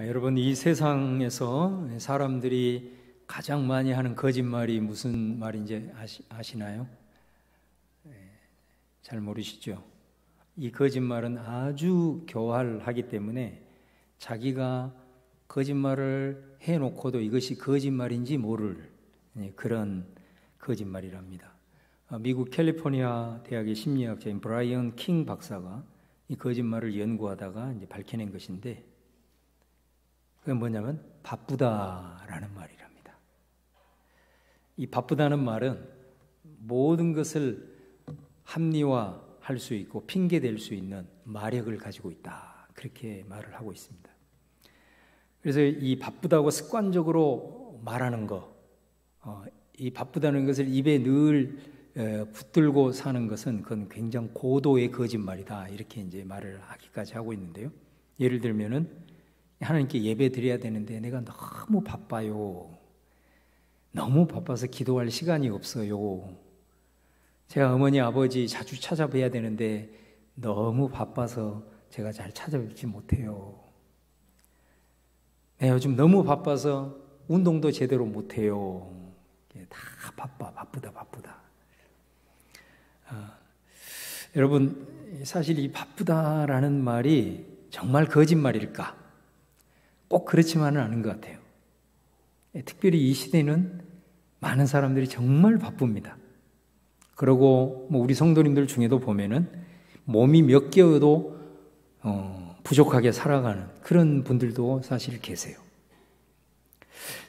여러분, 이 세상에서 사람들이 가장 많이 하는 거짓말이 무슨 말인지 아시나요? 잘 모르시죠? 이 거짓말은 아주 교활하기 때문에 자기가 거짓말을 해놓고도 이것이 거짓말인지 모를 그런 거짓말이랍니다. 미국 캘리포니아 대학의 심리학자인 브라이언 킹 박사가 이 거짓말을 연구하다가 이제 밝혀낸 것인데, 그게 뭐냐면 바쁘다라는 말이랍니다. 이 바쁘다는 말은 모든 것을 합리화할 수 있고 핑계댈 수 있는 마력을 가지고 있다, 그렇게 말을 하고 있습니다. 그래서 이 바쁘다고 습관적으로 말하는 거, 이 바쁘다는 것을 입에 늘 붙들고 사는 것은 그건 굉장히 고도의 거짓말이다, 이렇게 이제 말을 하기까지 하고 있는데요. 예를 들면은 하나님께 예배 드려야 되는데 내가 너무 바빠요. 너무 바빠서 기도할 시간이 없어요. 제가 어머니 아버지 자주 찾아뵈야 되는데 너무 바빠서 제가 잘 찾아뵙지 못해요. 내가 요즘 너무 바빠서 운동도 제대로 못해요. 다 바쁘다. 여러분, 사실 이 바쁘다라는 말이 정말 거짓말일까? 꼭 그렇지만은 않은 것 같아요. 특별히 이 시대는 많은 사람들이 정말 바쁩니다. 그리고 우리 성도님들 중에도 보면은 몸이 몇 개여도 부족하게 살아가는 그런 분들도 사실 계세요.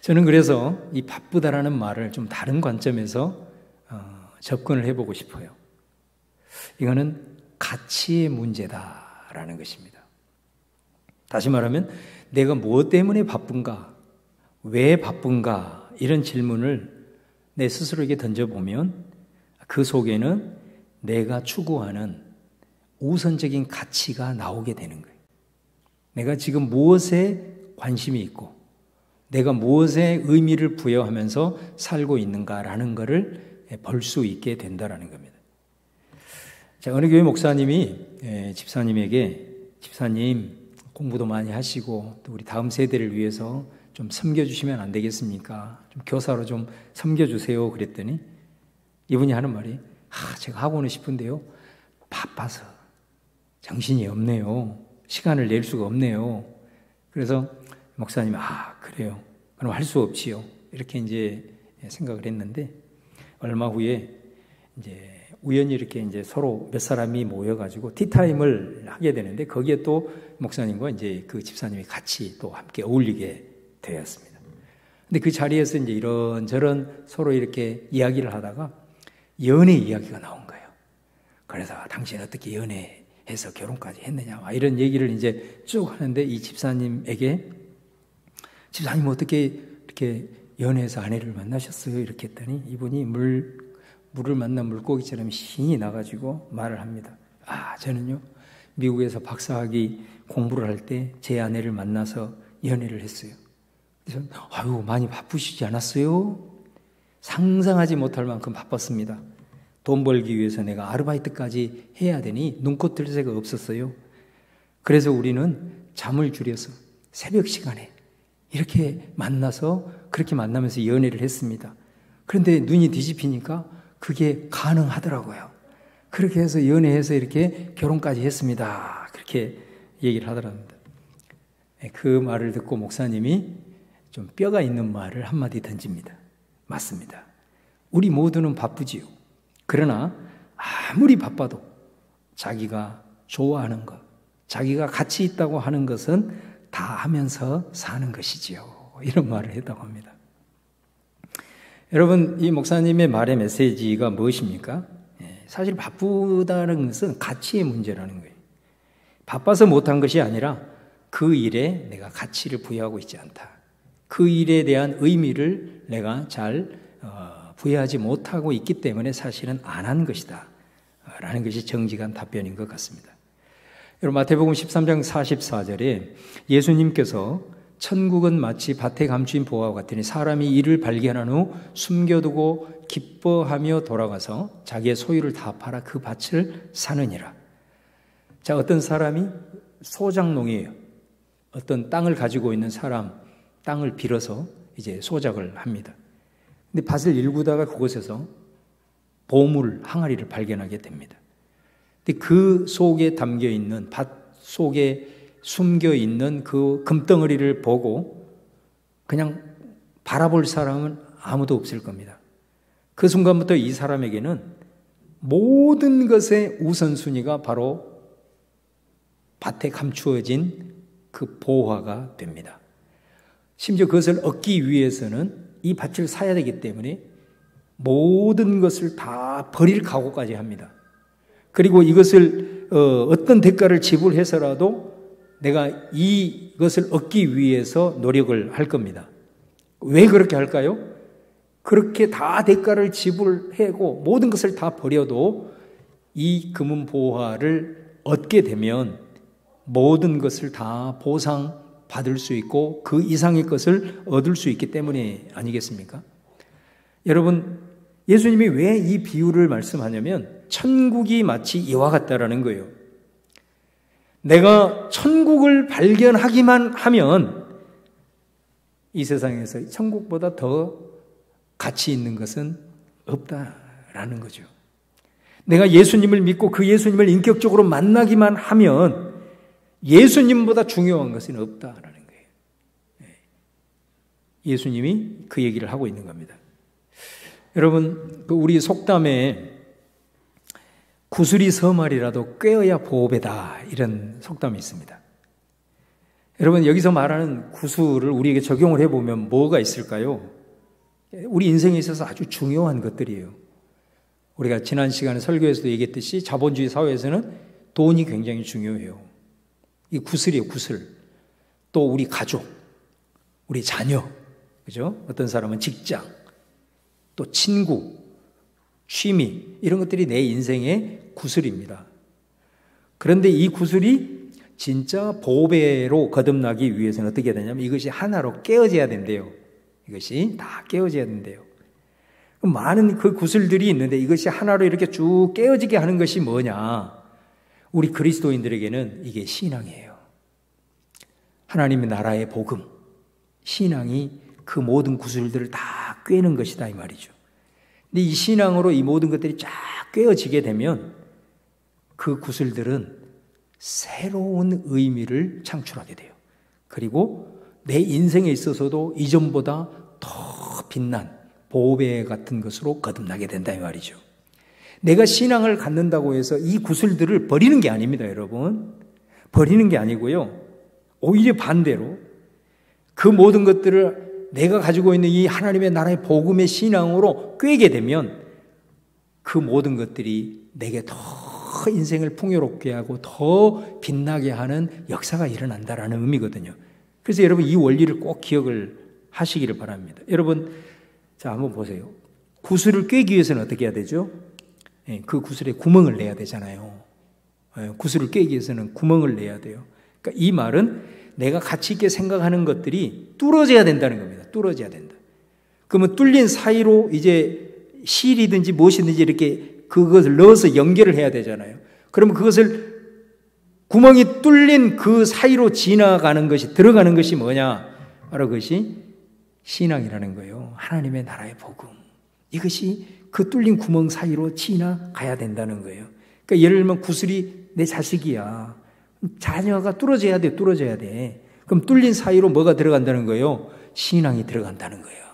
저는 그래서 이 바쁘다라는 말을 좀 다른 관점에서 접근을 해보고 싶어요. 이거는 가치의 문제다라는 것입니다. 다시 말하면 내가 무엇 때문에 바쁜가, 왜 바쁜가, 이런 질문을 내 스스로에게 던져보면 그 속에는 내가 추구하는 우선적인 가치가 나오게 되는 거예요. 내가 지금 무엇에 관심이 있고 내가 무엇에 의미를 부여하면서 살고 있는가라는 것을 볼 수 있게 된다는 겁니다. 자, 어느 교회 목사님이 집사님에게, 집사님 공부도 많이 하시고 또 우리 다음 세대를 위해서 좀 섬겨주시면 안 되겠습니까? 좀 교사로 좀 섬겨주세요. 그랬더니 이분이 하는 말이, 제가 하고는 싶은데요, 바빠서 정신이 없네요. 시간을 낼 수가 없네요. 그래서 목사님이 그래요. 그럼 할 수 없지요. 이렇게 이제 생각을 했는데, 얼마 후에 이제 우연히 이렇게 이제 서로 몇 사람이 모여가지고 티타임을 하게 되는데, 거기에 또 목사님과 이제 그 집사님이 같이 또 함께 어울리게 되었습니다. 근데 그 자리에서 이제 이런저런 서로 이렇게 이야기를 하다가 연애 이야기가 나온 거예요. 그래서 당신 어떻게 연애해서 결혼까지 했느냐, 이런 얘기를 이제 쭉 하는데, 이 집사님에게 집사님 어떻게 이렇게 연애해서 아내를 만나셨어요? 이렇게 했더니 이분이 물을 만난 물고기처럼 신이 나가지고 말을 합니다. 저는요, 미국에서 박사학위 공부를 할 때 제 아내를 만나서 연애를 했어요. 그래서 많이 바쁘시지 않았어요? 상상하지 못할 만큼 바빴습니다. 돈 벌기 위해서 내가 아르바이트까지 해야 되니 눈코 뜰 새가 없었어요. 그래서 우리는 잠을 줄여서 새벽 시간에 이렇게 만나서 그렇게 만나면서 연애를 했습니다. 그런데 눈이 뒤집히니까 그게 가능하더라고요. 그렇게 해서 연애해서 이렇게 결혼까지 했습니다. 그렇게 얘기를 하더랍니다. 그 말을 듣고 목사님이 좀 뼈가 있는 말을 한마디 던집니다. 맞습니다. 우리 모두는 바쁘지요. 그러나 아무리 바빠도 자기가 좋아하는 것, 자기가 가치 있다고 하는 것은 다 하면서 사는 것이지요. 이런 말을 했다고 합니다. 여러분, 이 목사님의 말의 메시지가 무엇입니까? 사실 바쁘다는 것은 가치의 문제라는 거예요. 바빠서 못한 것이 아니라 그 일에 내가 가치를 부여하고 있지 않다. 그 일에 대한 의미를 내가 잘 부여하지 못하고 있기 때문에 사실은 안 한 것이다 라는 것이 정직한 답변인 것 같습니다. 여러분, 마태복음 13장 44절에 예수님께서 천국은 마치 밭에 감추인 보화와 같으니 사람이 이를 발견한 후 숨겨두고 기뻐하며 돌아가서 자기의 소유를 다 팔아 그 밭을 사느니라. 자, 어떤 사람이 소작농이에요. 어떤 땅을 가지고 있는 사람, 땅을 빌어서 이제 소작을 합니다. 근데 밭을 일구다가 그곳에서 보물 항아리를 발견하게 됩니다. 근데 그 속에 담겨 있는, 밭 속에 숨겨 있는 그 금덩어리를 보고 그냥 바라볼 사람은 아무도 없을 겁니다. 그 순간부터 이 사람에게는 모든 것의 우선순위가 바로 밭에 감추어진 그 보화가 됩니다. 심지어 그것을 얻기 위해서는 이 밭을 사야 되기 때문에 모든 것을 다 버릴 각오까지 합니다. 그리고 이것을 어떤 대가를 지불해서라도 내가 이것을 얻기 위해서 노력을 할 겁니다. 왜 그렇게 할까요? 그렇게 다 대가를 지불하고 모든 것을 다 버려도 이 금은 보화를 얻게 되면 모든 것을 다 보상받을 수 있고 그 이상의 것을 얻을 수 있기 때문에 아니겠습니까? 여러분, 예수님이 왜 이 비유를 말씀하냐면 천국이 마치 이와 같다라는 거예요. 내가 천국을 발견하기만 하면 이 세상에서 천국보다 더 가치 있는 것은 없다라는 거죠. 내가 예수님을 믿고 그 예수님을 인격적으로 만나기만 하면 예수님보다 중요한 것은 없다라는 거예요. 예수님이 그 얘기를 하고 있는 겁니다. 여러분, 우리 속담에 구슬이 서말이라도 꿰어야 보배다 이런 속담이 있습니다. 여러분, 여기서 말하는 구슬을 우리에게 적용을 해보면 뭐가 있을까요? 우리 인생에 있어서 아주 중요한 것들이에요. 우리가 지난 시간에 설교에서도 얘기했듯이 자본주의 사회에서는 돈이 굉장히 중요해요. 이 구슬이에요, 구슬. 또 우리 가족, 우리 자녀, 그죠? 어떤 사람은 직장, 또 친구, 취미, 이런 것들이 내 인생의 구슬입니다. 그런데 이 구슬이 진짜 보배로 거듭나기 위해서는 어떻게 해야 되냐면 이것이 하나로 깨어져야 된대요. 이것이 다 깨어져야 된대요. 많은 그 구슬들이 있는데 이것이 하나로 이렇게 쭉 깨어지게 하는 것이 뭐냐? 우리 그리스도인들에게는 이게 신앙이에요. 하나님의 나라의 복음, 신앙이 그 모든 구슬들을 다 꿰는 것이다 이 말이죠. 근데 이 신앙으로 이 모든 것들이 쫙 꿰어지게 되면 그 구슬들은 새로운 의미를 창출하게 돼요. 그리고 내 인생에 있어서도 이전보다 더 빛난 보배 같은 것으로 거듭나게 된다 이 말이죠. 내가 신앙을 갖는다고 해서 이 구슬들을 버리는 게 아닙니다, 여러분. 버리는 게 아니고요. 오히려 반대로 그 모든 것들을 내가 가지고 있는 이 하나님의 나라의 복음의 신앙으로 꿰게 되면 그 모든 것들이 내게 더 인생을 풍요롭게 하고 더 빛나게 하는 역사가 일어난다라는 의미거든요. 그래서 여러분 이 원리를 꼭 기억을 하시기를 바랍니다. 여러분, 자, 한번 보세요. 구슬을 꿰기 위해서는 어떻게 해야 되죠? 그 구슬에 구멍을 내야 되잖아요. 구슬을 꿰기 위해서는 구멍을 내야 돼요. 그러니까 이 말은 내가 가치 있게 생각하는 것들이 뚫어져야 된다는 겁니다. 뚫어져야 된다. 그러면 뚫린 사이로 이제 실이든지 무엇이든지 이렇게 그것을 넣어서 연결을 해야 되잖아요. 그러면 그것을 구멍이 뚫린 그 사이로 지나가는 것이, 들어가는 것이 뭐냐? 바로 그것이 신앙이라는 거예요. 하나님의 나라의 복음. 이것이 그 뚫린 구멍 사이로 지나가야 된다는 거예요. 그러니까 예를 들면 구슬이 내 자식이야. 자녀가 뚫어져야 돼, 뚫어져야 돼. 그럼 뚫린 사이로 뭐가 들어간다는 거예요? 신앙이 들어간다는 거예요.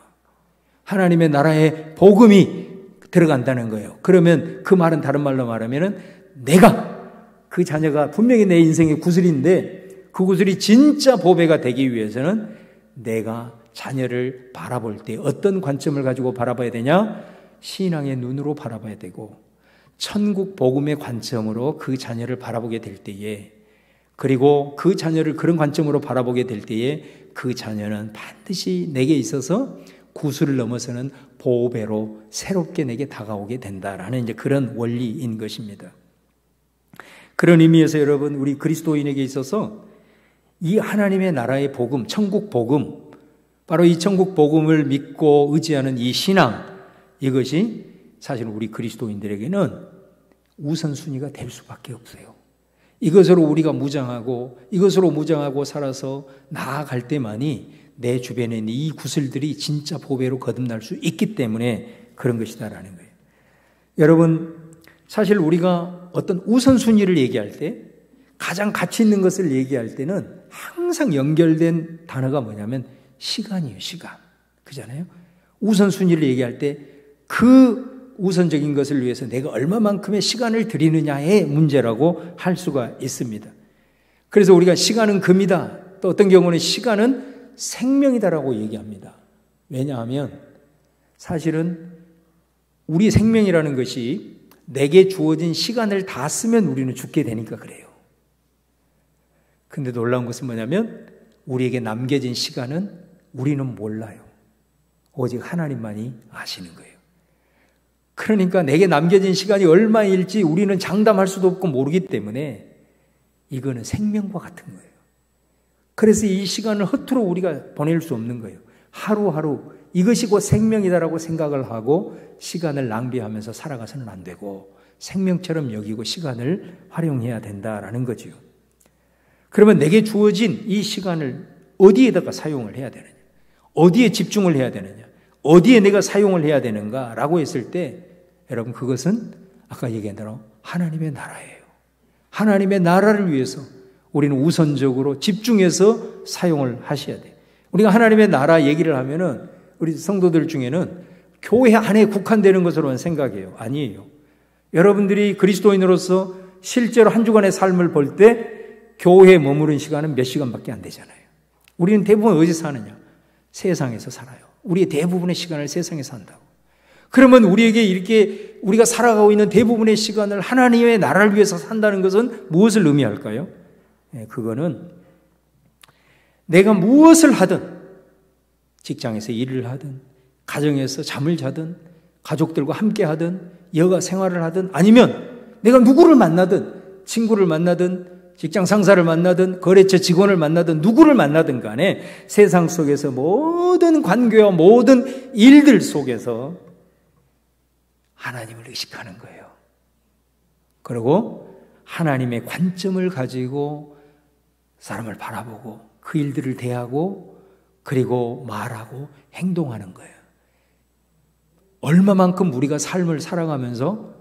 하나님의 나라의 복음이 들어간다는 거예요. 그러면 그 말은 다른 말로 말하면은 내가 그 자녀가 분명히 내 인생의 구슬인데 그 구슬이 진짜 보배가 되기 위해서는 내가 자녀를 바라볼 때 어떤 관점을 가지고 바라봐야 되냐? 신앙의 눈으로 바라봐야 되고 천국 복음의 관점으로 그 자녀를 바라보게 될 때에, 그리고 그 자녀를 그런 관점으로 바라보게 될 때에 그 자녀는 반드시 내게 있어서 구슬을 넘어서는 보배로 새롭게 내게 다가오게 된다라는 이제 그런 원리인 것입니다. 그런 의미에서 여러분, 우리 그리스도인에게 있어서 이 하나님의 나라의 복음, 천국 복음, 바로 이 천국 복음을 믿고 의지하는 이 신앙, 이것이 사실 우리 그리스도인들에게는 우선순위가 될 수밖에 없어요. 이것으로 우리가 이것으로 무장하고 살아서 나아갈 때만이 내 주변에 있는 이 구슬들이 진짜 보배로 거듭날 수 있기 때문에 그런 것이다라는 거예요. 여러분, 사실 우리가 어떤 우선순위를 얘기할 때, 가장 가치 있는 것을 얘기할 때는 항상 연결된 단어가 뭐냐면 시간이에요. 시간. 그잖아요. 우선순위를 얘기할 때 그 우선적인 것을 위해서 내가 얼마만큼의 시간을 들이느냐의 문제라고 할 수가 있습니다. 그래서 우리가 시간은 금이다, 또 어떤 경우는 시간은 생명이다라고 얘기합니다. 왜냐하면 사실은 우리 생명이라는 것이 내게 주어진 시간을 다 쓰면 우리는 죽게 되니까 그래요. 근데 놀라운 것은 뭐냐면 우리에게 남겨진 시간은 우리는 몰라요. 오직 하나님만이 아시는 거예요. 그러니까 내게 남겨진 시간이 얼마일지 우리는 장담할 수도 없고 모르기 때문에 이거는 생명과 같은 거예요. 그래서 이 시간을 허투루 우리가 보낼 수 없는 거예요. 하루하루 이것이 곧 생명이다라고 생각을 하고 시간을 낭비하면서 살아가서는 안 되고 생명처럼 여기고 시간을 활용해야 된다라는 거죠. 그러면 내게 주어진 이 시간을 어디에다가 사용을 해야 되느냐? 어디에 집중을 해야 되느냐? 어디에 내가 사용을 해야 되는가라고 했을 때 여러분, 그것은 아까 얘기한 대로 하나님의 나라예요. 하나님의 나라를 위해서 우리는 우선적으로 집중해서 사용을 하셔야 돼요. 우리가 하나님의 나라 얘기를 하면은 우리 성도들 중에는 교회 안에 국한되는 것으로만 생각해요. 아니에요. 여러분들이 그리스도인으로서 실제로 한 주간의 삶을 볼 때 교회에 머무른 시간은 몇 시간밖에 안 되잖아요. 우리는 대부분 어디서 사느냐? 세상에서 살아요. 우리의 대부분의 시간을 세상에서 산다고. 그러면 우리에게 이렇게 우리가 살아가고 있는 대부분의 시간을 하나님의 나라를 위해서 산다는 것은 무엇을 의미할까요? 그거는 내가 무엇을 하든, 직장에서 일을 하든, 가정에서 잠을 자든, 가족들과 함께 하든, 여가 생활을 하든, 아니면 내가 누구를 만나든, 친구를 만나든, 직장 상사를 만나든, 거래처 직원을 만나든, 누구를 만나든 간에 세상 속에서 모든 관계와 모든 일들 속에서 하나님을 의식하는 거예요. 그리고 하나님의 관점을 가지고 사람을 바라보고 그 일들을 대하고 그리고 말하고 행동하는 거예요. 얼마만큼 우리가 삶을 살아가면서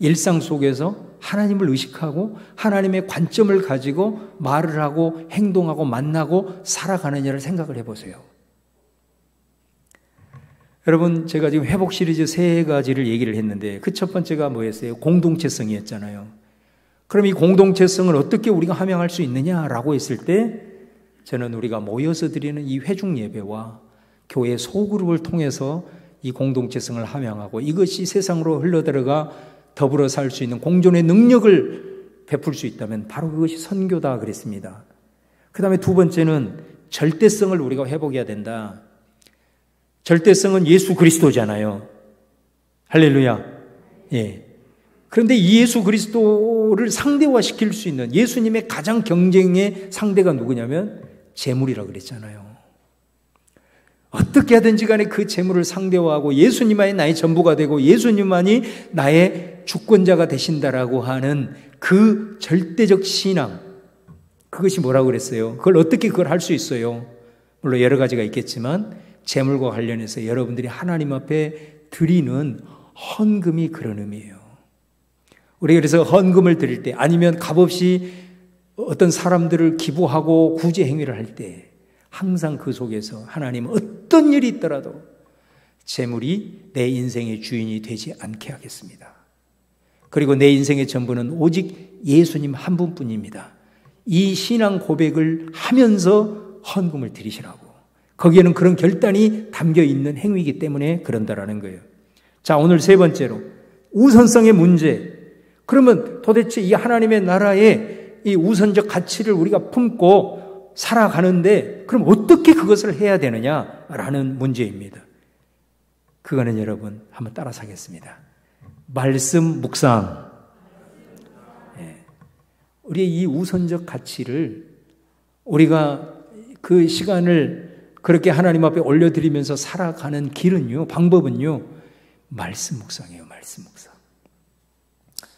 일상 속에서 하나님을 의식하고 하나님의 관점을 가지고 말을 하고 행동하고 만나고 살아가느냐를 생각을 해보세요. 여러분, 제가 지금 회복 시리즈 3가지를 얘기를 했는데 그 첫 번째가 뭐였어요? 공동체성이었잖아요. 그럼 이 공동체성을 어떻게 우리가 함양할 수 있느냐라고 했을 때 저는 우리가 모여서 드리는 이 회중 예배와 교회 소그룹을 통해서 이 공동체성을 함양하고 이것이 세상으로 흘러들어가 더불어 살 수 있는 공존의 능력을 베풀 수 있다면 바로 그것이 선교다 그랬습니다. 그 다음에 두 번째는 절대성을 우리가 회복해야 된다. 절대성은 예수 그리스도잖아요. 할렐루야. 예. 그런데 이 예수 그리스도를 상대화시킬 수 있는 예수님의 가장 경쟁의 상대가 누구냐면 재물이라고 그랬잖아요. 어떻게 하든지 간에 그 재물을 상대화하고 예수님만이 나의 전부가 되고 예수님만이 나의 주권자가 되신다라고 하는 그 절대적 신앙, 그것이 뭐라고 그랬어요? 어떻게 그걸 할 수 있어요? 물론 여러 가지가 있겠지만 재물과 관련해서 여러분들이 하나님 앞에 드리는 헌금이 그런 의미예요. 우리가 그래서 헌금을 드릴 때 아니면 값없이 어떤 사람들을 기부하고 구제 행위를 할 때 항상 그 속에서 하나님은 어떤 일이 있더라도 재물이 내 인생의 주인이 되지 않게 하겠습니다. 그리고 내 인생의 전부는 오직 예수님 한 분뿐입니다. 이 신앙 고백을 하면서 헌금을 드리시라고. 거기에는 그런 결단이 담겨 있는 행위이기 때문에 그런다라는 거예요. 자, 오늘 세 번째로 우선성의 문제. 그러면 도대체 이 하나님의 나라의 이 우선적 가치를 우리가 품고 살아가는데 그럼 어떻게 그것을 해야 되느냐라는 문제입니다. 그거는 여러분 한번 따라서 하겠습니다. 말씀 묵상. 우리의 이 우선적 가치를 우리가 그 시간을 그렇게 하나님 앞에 올려드리면서 살아가는 길은요, 방법은요, 말씀 묵상이에요. 말씀 묵상.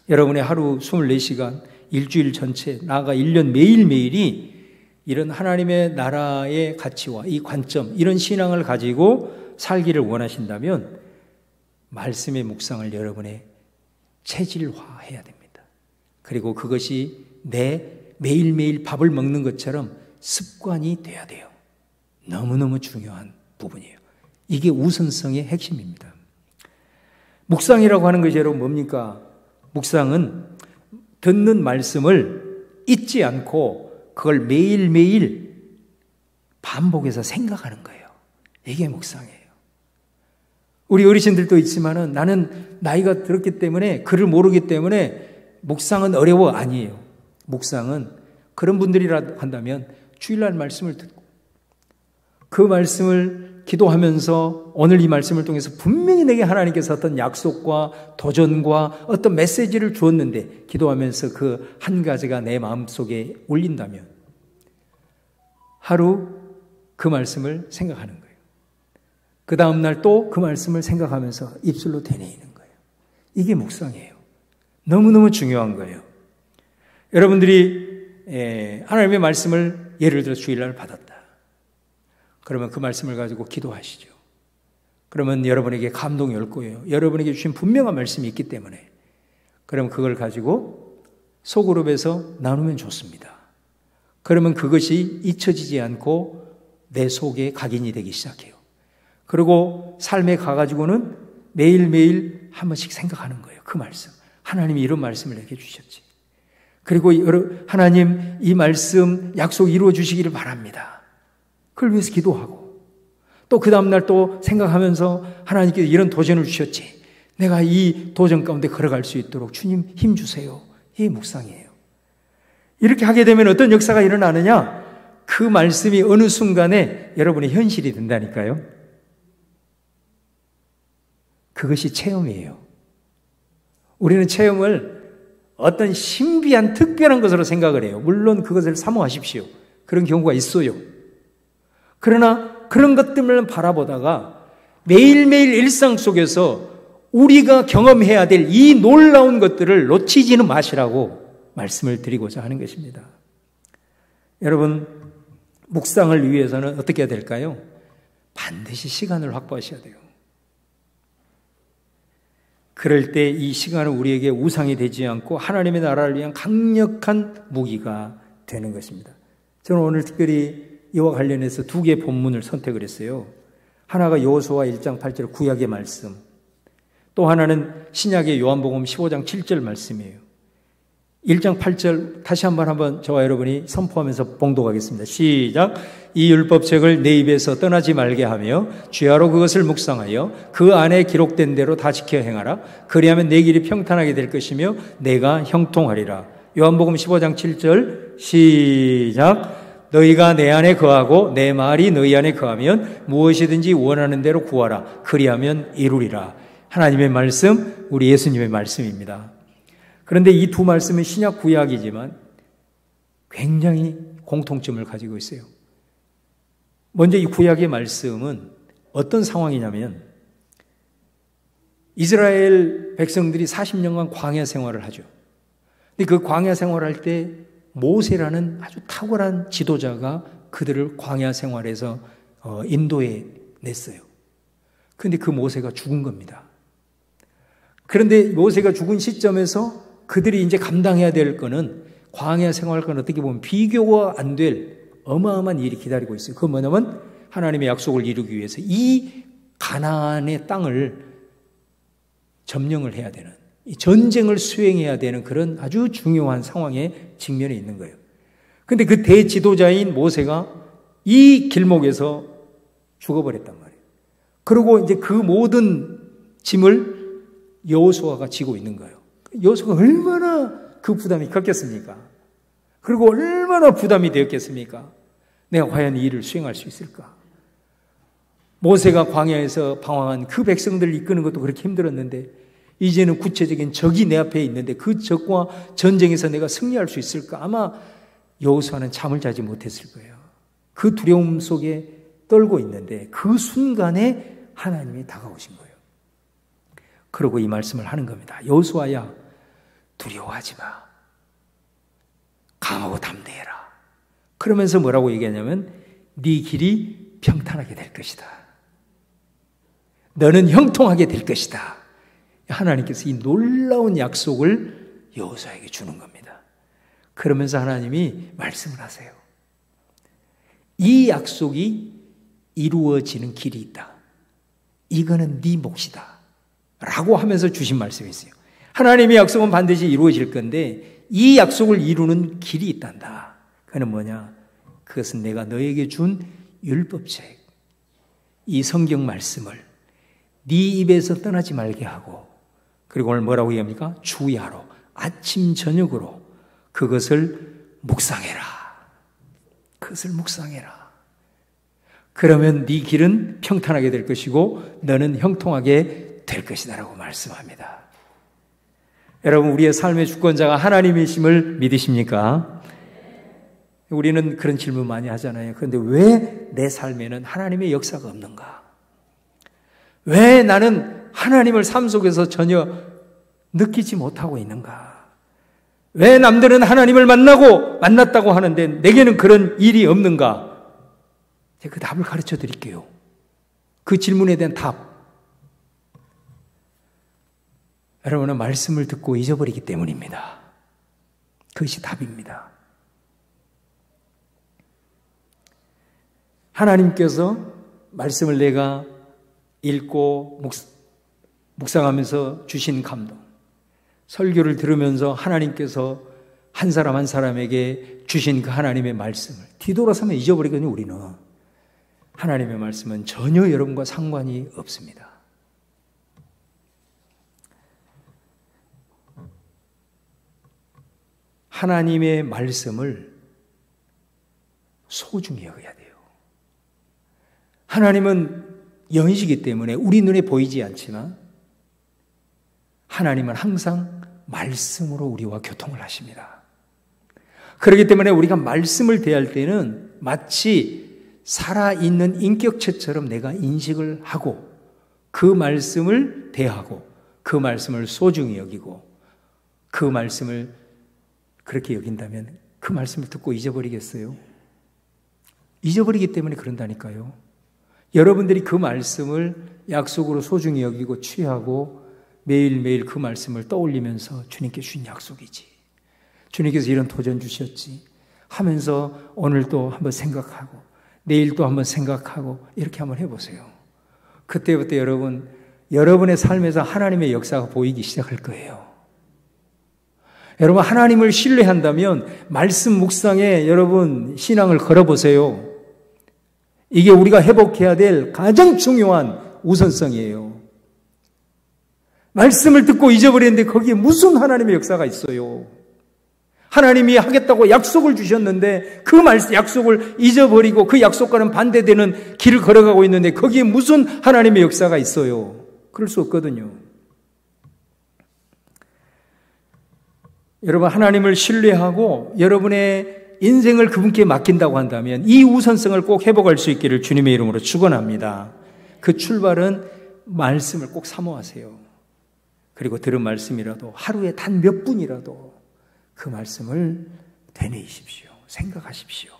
여러분의 하루 24시간 일주일 전체, 나아가 1년 매일매일이 이런 하나님의 나라의 가치와 이 관점, 이런 신앙을 가지고 살기를 원하신다면 말씀의 묵상을 여러분의 체질화해야 됩니다. 그리고 그것이 내 매일매일 밥을 먹는 것처럼 습관이 돼야 돼요. 너무너무 중요한 부분이에요. 이게 우선성의 핵심입니다. 묵상이라고 하는 것이 여러분 뭡니까? 묵상은 듣는 말씀을 잊지 않고 그걸 매일매일 반복해서 생각하는 거예요. 이게 묵상이에요. 우리 어르신들도 있지만은 나는 나이가 들었기 때문에 글을 모르기 때문에 묵상은 어려워. 아니에요. 묵상은 그런 분들이라도 한다면 주일날 말씀을 듣고 그 말씀을 기도하면서 오늘 이 말씀을 통해서 분명히 내게 하나님께서 어떤 약속과 도전과 어떤 메시지를 주었는데 기도하면서 그 한 가지가 내 마음속에 올린다면 하루 그 말씀을 생각하는 거예요. 그 다음날 또 그 말씀을 생각하면서 입술로 되뇌이는 거예요. 이게 묵상이에요. 너무너무 중요한 거예요. 여러분들이 하나님의 말씀을 예를 들어 주일날 받았다. 그러면 그 말씀을 가지고 기도하시죠. 그러면 여러분에게 감동이 올 거예요. 여러분에게 주신 분명한 말씀이 있기 때문에. 그럼 그걸 가지고 소그룹에서 나누면 좋습니다. 그러면 그것이 잊혀지지 않고 내 속에 각인이 되기 시작해요. 그리고 삶에 가가지고는 매일매일 한 번씩 생각하는 거예요. 그 말씀. 하나님이 이런 말씀을 내게 주셨지. 그리고 하나님 이 말씀 약속 이루어 주시기를 바랍니다. 그걸 위해서 기도하고 또 그 다음날 또 생각하면서 하나님께서 이런 도전을 주셨지. 내가 이 도전 가운데 걸어갈 수 있도록 주님 힘 주세요. 이게 묵상이에요. 이렇게 하게 되면 어떤 역사가 일어나느냐? 그 말씀이 어느 순간에 여러분의 현실이 된다니까요. 그것이 체험이에요. 우리는 체험을 어떤 신비한 특별한 것으로 생각을 해요. 물론 그것을 사모하십시오. 그런 경우가 있어요. 그러나 그런 것들을 바라보다가 매일매일 일상 속에서 우리가 경험해야 될 이 놀라운 것들을 놓치지는 마시라고 말씀을 드리고자 하는 것입니다. 여러분, 묵상을 위해서는 어떻게 해야 될까요? 반드시 시간을 확보하셔야 돼요. 그럴 때 이 시간은 우리에게 우상이 되지 않고 하나님의 나라를 위한 강력한 무기가 되는 것입니다. 저는 오늘 특별히 이와 관련해서 두 개의 본문을 선택을 했어요. 하나가 여호수아 1장 8절 구약의 말씀, 또 하나는 신약의 요한복음 15장 7절 말씀이에요. 1장 8절 다시 한번 저와 여러분이 선포하면서 봉독하겠습니다. 시작. 이 율법책을 내 입에서 떠나지 말게 하며 주야로 그것을 묵상하여 그 안에 기록된 대로 다 지켜 행하라. 그리하면 내 길이 평탄하게 될 것이며 내가 형통하리라. 요한복음 15장 7절 시작. 너희가 내 안에 거하고 내 말이 너희 안에 거하면 무엇이든지 원하는 대로 구하라. 그리하면 이루리라. 하나님의 말씀, 우리 예수님의 말씀입니다. 그런데 이 두 말씀은 신약 구약이지만 굉장히 공통점을 가지고 있어요. 먼저 이 구약의 말씀은 어떤 상황이냐면 이스라엘 백성들이 40년간 광야 생활을 하죠. 근데 그 광야 생활할 때 모세라는 아주 탁월한 지도자가 그들을 광야 생활에서 인도해 냈어요. 그런데 그 모세가 죽은 겁니다. 그런데 모세가 죽은 시점에서 그들이 이제 감당해야 될 거는 광야 생활과는 어떻게 보면 비교가 안 될 어마어마한 일이 기다리고 있어요. 그건 뭐냐면 하나님의 약속을 이루기 위해서 이 가나안의 땅을 점령을 해야 되는, 이 전쟁을 수행해야 되는 그런 아주 중요한 상황에 직면해 있는 거예요. 그런데 그 대지도자인 모세가 이 길목에서 죽어버렸단 말이에요. 그리고 이제 그 모든 짐을 여호수아가 지고 있는 거예요. 여호수아가 얼마나 그 부담이 컸겠습니까? 그리고 얼마나 부담이 되었겠습니까? 내가 과연 이 일을 수행할 수 있을까? 모세가 광야에서 방황한 그 백성들을 이끄는 것도 그렇게 힘들었는데 이제는 구체적인 적이 내 앞에 있는데 그 적과 전쟁에서 내가 승리할 수 있을까? 아마 여호수아는 잠을 자지 못했을 거예요. 그 두려움 속에 떨고 있는데 그 순간에 하나님이 다가오신 거예요. 그러고 이 말씀을 하는 겁니다. 여호수아야, 두려워하지 마. 강하고 담대해라. 그러면서 뭐라고 얘기하냐면 네 길이 평탄하게 될 것이다. 너는 형통하게 될 것이다. 하나님께서 이 놀라운 약속을 여호수아에게 주는 겁니다. 그러면서 하나님이 말씀을 하세요. 이 약속이 이루어지는 길이 있다. 이거는 네 몫이다. 라고 하면서 주신 말씀이 있어요. 하나님의 약속은 반드시 이루어질 건데 이 약속을 이루는 길이 있단다. 그건 뭐냐? 그것은 내가 너에게 준 율법책, 이 성경 말씀을 네 입에서 떠나지 말게 하고, 그리고 오늘 뭐라고 얘기합니까? 주야로 아침 저녁으로 그것을 묵상해라. 그것을 묵상해라. 그러면 네 길은 평탄하게 될 것이고 너는 형통하게 될 것이다 라고 말씀합니다. 여러분, 우리의 삶의 주권자가 하나님이심을 믿으십니까? 우리는 그런 질문 많이 하잖아요. 그런데 왜 내 삶에는 하나님의 역사가 없는가? 왜 나는 하나님을 삶 속에서 전혀 느끼지 못하고 있는가? 왜 남들은 하나님을 만났다고 하는데 내게는 그런 일이 없는가? 제가 그 답을 가르쳐 드릴게요. 그 질문에 대한 답. 여러분은 말씀을 듣고 잊어버리기 때문입니다. 그것이 답입니다. 하나님께서 말씀을 내가 읽고 묵상하면서 주신 감동, 설교를 들으면서 하나님께서 한 사람 한 사람에게 주신 그 하나님의 말씀을 뒤돌아서면 잊어버리거든요. 우리는 하나님의 말씀은 전혀 여러분과 상관이 없습니다. 하나님의 말씀을 소중히 여겨야 돼요. 하나님은 영이시기 때문에 우리 눈에 보이지 않지만 하나님은 항상 말씀으로 우리와 교통을 하십니다. 그렇기 때문에 우리가 말씀을 대할 때는 마치 살아있는 인격체처럼 내가 인식을 하고 그 말씀을 대하고 그 말씀을 소중히 여기고 그 말씀을 그렇게 여긴다면 그 말씀을 듣고 잊어버리겠어요? 잊어버리기 때문에 그런다니까요. 여러분들이 그 말씀을 약속으로 소중히 여기고 취하고 매일매일 그 말씀을 떠올리면서 주님께 주신 약속이지, 주님께서 이런 도전 주셨지 하면서 오늘 또 한번 생각하고 내일 또 한번 생각하고 이렇게 한번 해보세요. 그때부터 여러분의 삶에서 하나님의 역사가 보이기 시작할 거예요. 여러분, 하나님을 신뢰한다면 말씀 묵상에 여러분 신앙을 걸어보세요. 이게 우리가 회복해야 될 가장 중요한 우선성이에요. 말씀을 듣고 잊어버렸는데 거기에 무슨 하나님의 역사가 있어요? 하나님이 하겠다고 약속을 주셨는데 그 약속을 잊어버리고 그 약속과는 반대되는 길을 걸어가고 있는데 거기에 무슨 하나님의 역사가 있어요? 그럴 수 없거든요. 여러분, 하나님을 신뢰하고 여러분의 인생을 그분께 맡긴다고 한다면 이 우선성을 꼭 회복할 수 있기를 주님의 이름으로 축원합니다. 그 출발은 말씀을 꼭 사모하세요. 그리고 들은 말씀이라도 하루에 단 몇 분이라도 그 말씀을 되뇌이십시오. 생각하십시오.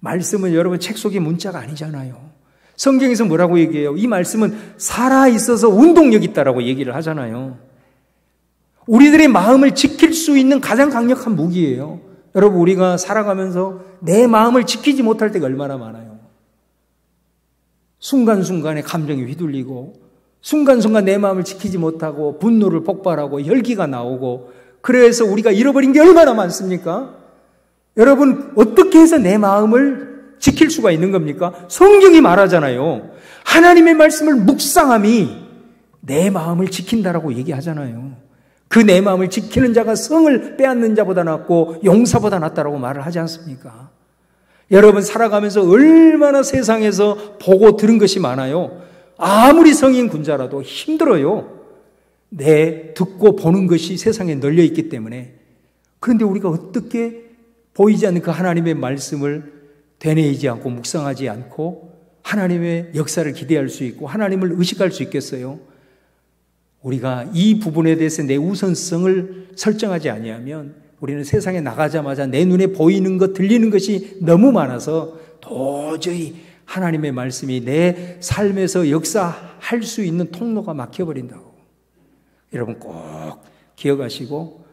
말씀은 여러분 책 속의 문자가 아니잖아요. 성경에서 뭐라고 얘기해요? 이 말씀은 살아있어서 운동력 있다라고 얘기를 하잖아요. 우리들의 마음을 지킬 수 있는 가장 강력한 무기예요. 여러분, 우리가 살아가면서 내 마음을 지키지 못할 때가 얼마나 많아요. 순간순간에 감정이 휘둘리고 순간순간 내 마음을 지키지 못하고 분노를 폭발하고 혈기가 나오고 그래서 우리가 잃어버린 게 얼마나 많습니까? 여러분, 어떻게 해서 내 마음을 지킬 수가 있는 겁니까? 성경이 말하잖아요. 하나님의 말씀을 묵상함이 내 마음을 지킨다라고 얘기하잖아요. 그 내 마음을 지키는 자가 성을 빼앗는 자보다 낫고 용사보다 낫다라고 말을 하지 않습니까? 여러분, 살아가면서 얼마나 세상에서 보고 들은 것이 많아요. 아무리 성인 군자라도 힘들어요. 듣고 보는 것이 세상에 널려 있기 때문에. 그런데 우리가 어떻게 보이지 않는 그 하나님의 말씀을 되뇌이지 않고 묵상하지 않고 하나님의 역사를 기대할 수 있고 하나님을 의식할 수 있겠어요? 우리가 이 부분에 대해서 내 우선성을 설정하지 아니하면 우리는 세상에 나가자마자 내 눈에 보이는 것, 들리는 것이 너무 많아서 도저히 하나님의 말씀이 내 삶에서 역사할 수 있는 통로가 막혀버린다고. 여러분 꼭 기억하시고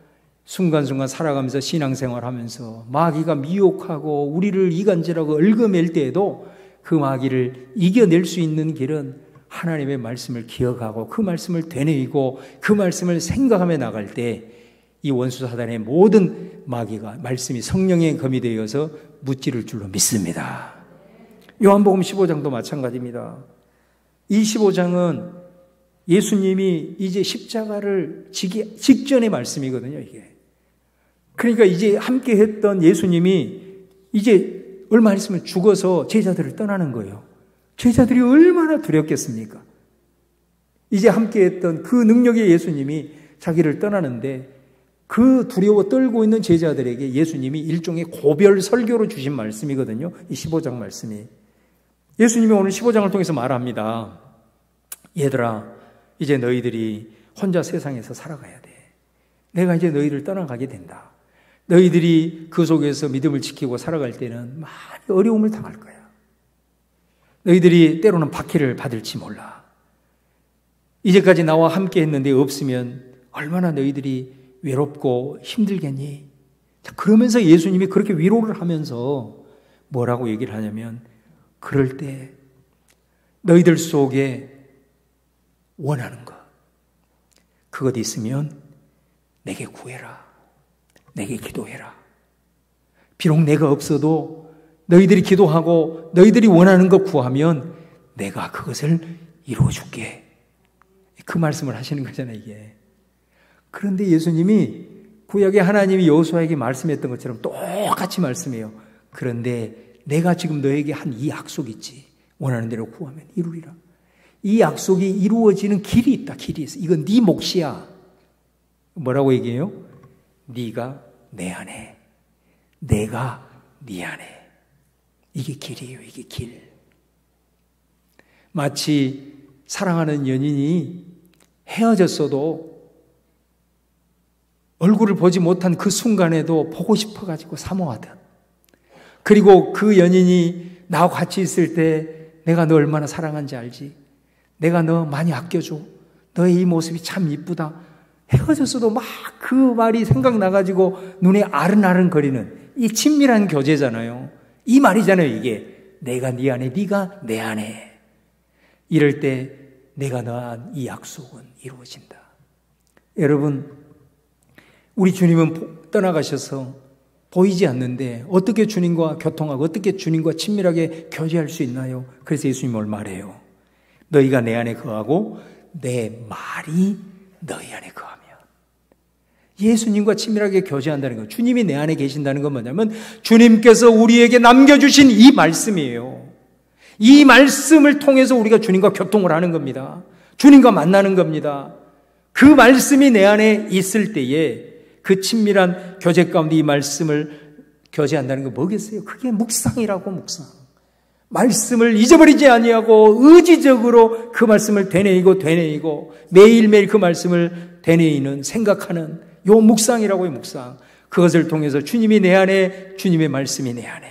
순간순간 살아가면서 신앙생활하면서 마귀가 미혹하고 우리를 이간질하고 얽어맬 때에도 그 마귀를 이겨낼 수 있는 길은 하나님의 말씀을 기억하고 그 말씀을 되뇌이고 그 말씀을 생각하며 나갈 때 이 원수 사단의 모든 마귀가 말씀이 성령의 검이 되어서 무찌를 줄로 믿습니다. 요한복음 15장도 마찬가지입니다. 이 15장은 예수님이 이제 십자가를 지기 직전의 말씀이거든요, 이게. 그러니까 이제 함께 했던 예수님이 이제 얼마 있으면 죽어서 제자들을 떠나는 거예요. 제자들이 얼마나 두렵겠습니까? 이제 함께 했던 그 능력의 예수님이 자기를 떠나는데 그 두려워 떨고 있는 제자들에게 예수님이 일종의 고별 설교로 주신 말씀이거든요. 이 15장 말씀이. 예수님이 오늘 15장을 통해서 말합니다. 얘들아, 이제 너희들이 혼자 세상에서 살아가야 돼. 내가 이제 너희를 떠나가게 된다. 너희들이 그 속에서 믿음을 지키고 살아갈 때는 많이 어려움을 당할 거야. 너희들이 때로는 박해를 받을지 몰라. 이제까지 나와 함께 했는데 없으면 얼마나 너희들이 외롭고 힘들겠니? 자, 그러면서 예수님이 그렇게 위로를 하면서 뭐라고 얘기를 하냐면 그럴 때 너희들 속에 원하는 것 그것 있으면 내게 구해라. 내게 기도해라. 비록 내가 없어도 너희들이 기도하고 너희들이 원하는 것 구하면 내가 그것을 이루어줄게. 그 말씀을 하시는 거잖아요, 이게. 그런데 예수님이 구약의 하나님이 여호수아에게 말씀했던 것처럼 똑같이 말씀해요. 그런데 내가 지금 너에게 한 이 약속 있지. 원하는 대로 구하면 이루리라. 이 약속이 이루어지는 길이 있다. 길이 있어. 이건 네 몫이야. 뭐라고 얘기해요? 네가 내 안에, 내가 네 안에. 이게 길이에요. 이게 길. 마치 사랑하는 연인이 헤어졌어도 얼굴을 보지 못한 그 순간에도 보고 싶어가지고 사모하듯, 그리고 그 연인이 나와 같이 있을 때 내가 너 얼마나 사랑하는지 알지? 내가 너 많이 아껴줘. 너의 이 모습이 참 이쁘다. 헤어졌어도 막 그 말이 생각나가지고 눈에 아른아른거리는 이 친밀한 교제잖아요. 이 말이잖아요, 이게. 내가 네 안에, 네가 내 안에. 이럴 때 내가 너한 이 약속은 이루어진다. 여러분, 우리 주님은 떠나가셔서 보이지 않는데 어떻게 주님과 교통하고 어떻게 주님과 친밀하게 교제할 수 있나요? 그래서 예수님이 뭘 말해요? 너희가 내 안에 거하고 내 말이 너희 안에 거하면. 예수님과 친밀하게 교제한다는 것, 주님이 내 안에 계신다는 건 뭐냐면 주님께서 우리에게 남겨주신 이 말씀이에요. 이 말씀을 통해서 우리가 주님과 교통을 하는 겁니다. 주님과 만나는 겁니다. 그 말씀이 내 안에 있을 때에 그 친밀한 교제 가운데 이 말씀을 교제한다는 건 뭐겠어요? 그게 묵상이라고. 묵상. 말씀을 잊어버리지 아니하고 의지적으로 그 말씀을 되뇌이고 매일매일 그 말씀을 되뇌이는, 생각하는 요 묵상이라고요. 묵상. 그것을 통해서 주님이 내 안에, 주님의 말씀이 내 안에.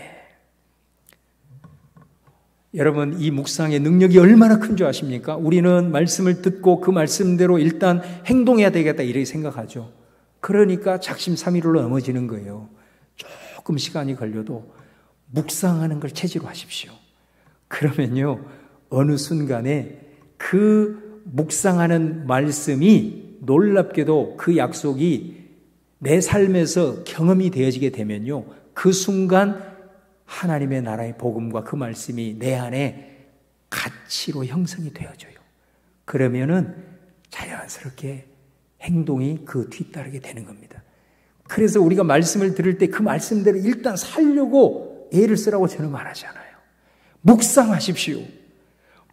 여러분, 이 묵상의 능력이 얼마나 큰 줄 아십니까? 우리는 말씀을 듣고 그 말씀대로 일단 행동해야 되겠다 이렇게 생각하죠. 그러니까 작심삼일로 넘어지는 거예요. 조금 시간이 걸려도 묵상하는 걸 체지로 하십시오. 그러면요, 어느 순간에 그 묵상하는 말씀이 놀랍게도 그 약속이 내 삶에서 경험이 되어지게 되면요, 그 순간 하나님의 나라의 복음과 그 말씀이 내 안에 가치로 형성이 되어져요. 그러면은 자연스럽게 행동이 그 뒤따르게 되는 겁니다. 그래서 우리가 말씀을 들을 때 그 말씀대로 일단 살려고 애를 쓰라고 저는 말하지 않아요. 묵상하십시오.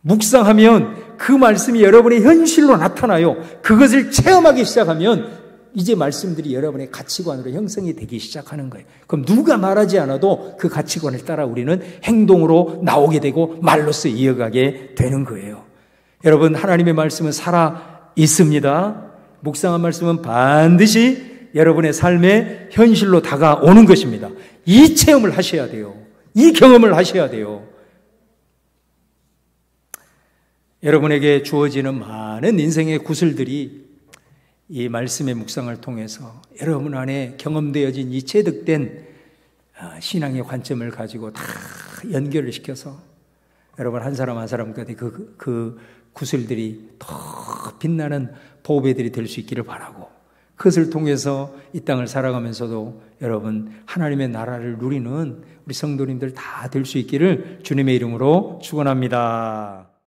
묵상하면 그 말씀이 여러분의 현실로 나타나요. 그것을 체험하기 시작하면 이제 말씀들이 여러분의 가치관으로 형성이 되기 시작하는 거예요. 그럼 누가 말하지 않아도 그 가치관을 따라 우리는 행동으로 나오게 되고 말로써 이어가게 되는 거예요. 여러분, 하나님의 말씀은 살아 있습니다. 묵상한 말씀은 반드시 여러분의 삶의 현실로 다가오는 것입니다. 이 체험을 하셔야 돼요. 이 경험을 하셔야 돼요. 여러분에게 주어지는 많은 인생의 구슬들이 이 말씀의 묵상을 통해서 여러분 안에 경험되어진 이 체득된 신앙의 관점을 가지고 다 연결을 시켜서 여러분 한 사람 한 사람 곁에 그 구슬들이 더 빛나는 보배들이 될 수 있기를 바라고, 그것을 통해서 이 땅을 살아가면서도 여러분 하나님의 나라를 누리는 우리 성도님들 다 될 수 있기를 주님의 이름으로 축원합니다.